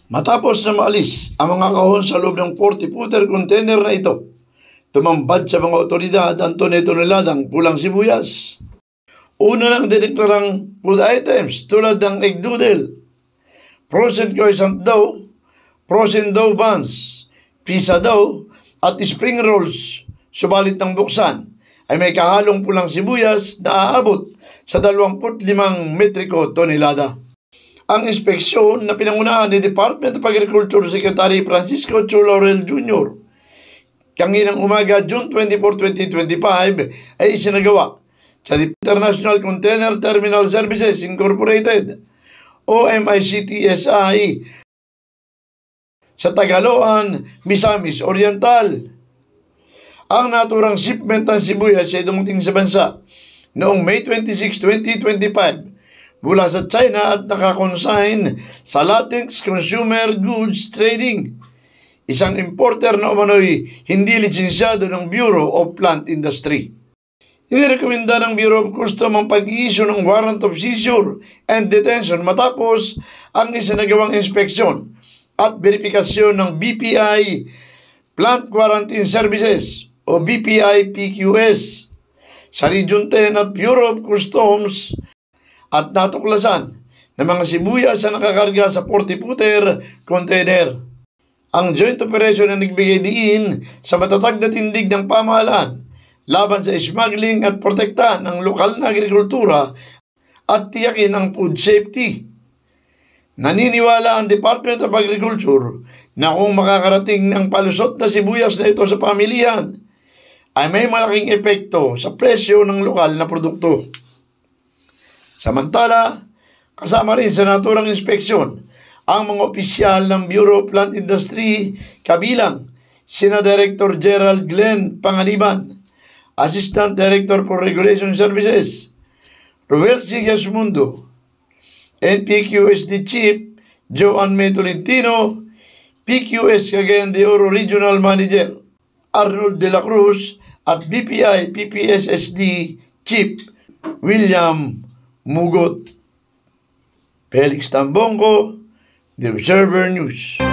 Matapos na maalis ang mga kahon sa loob ng 40-footer container na ito, tumambad sa mga otoridad ang tonel-toneladang pulang sibuyas. Una nang dineklarang food items tulad ng egg noodle, frozen croissant dough, frozen dough buns, pizza dough at spring rolls. Subalit ng buksan ay may kahalong pulang sibuyas na aabot sa 25 metriko tonelada. Ang inspeksyon na pinangunahan ni Department of Agriculture Secretary Francisco Chu Laurel Jr. kanginang umaga June 24, 2025 ay isinagawa sa International Container Terminal Services Incorporated o MICTSI sa Tagaloan, Misamis Oriental. Ang naturang shipment ng sibuyas ay dumating sa bansa noong May 26, 2025 mula sa China at nakakonsign sa Latinx Consumer Goods Trading, isang importer na umano'y hindi lisensyado ng Bureau of Plant Industry. Inirekomenda ng Bureau of Custom ang pag-i-issue ng warrant of seizure and detention matapos ang isinagawang inspeksyon at verifikasyon ng BPI Plant Quarantine Services o BPI PQS sa Region 10 at Bureau of Customs at natuklasan na mga sibuyas na nakakarga sa 40-footer container. Ang joint operation na nagbigay diin sa matatag na tindig ng pamahalaan laban sa smuggling at protektahan ng lokal na agrikultura at tiyakin ang food safety. Naniniwala ang Department of Agriculture na kung makakarating ng palusot na sibuyas na ito sa pamilihan, ay may malaking epekto sa presyo ng lokal na produkto. Samantala, kasama rin sa naturang inspeksyon ang mga opisyal ng Bureau of Plant Industry kabilang sina Director Gerald Glenn Panganiban, Assistant Director for Regulation Services Ruel Sigasmundo, NPQSD Chief Joan May Tolentino, PQS Cagayan de Oro Regional Manager Arnold de la Cruz at BPI PPSSD Chief William Mugot. Felix Tambongko, The Observer News.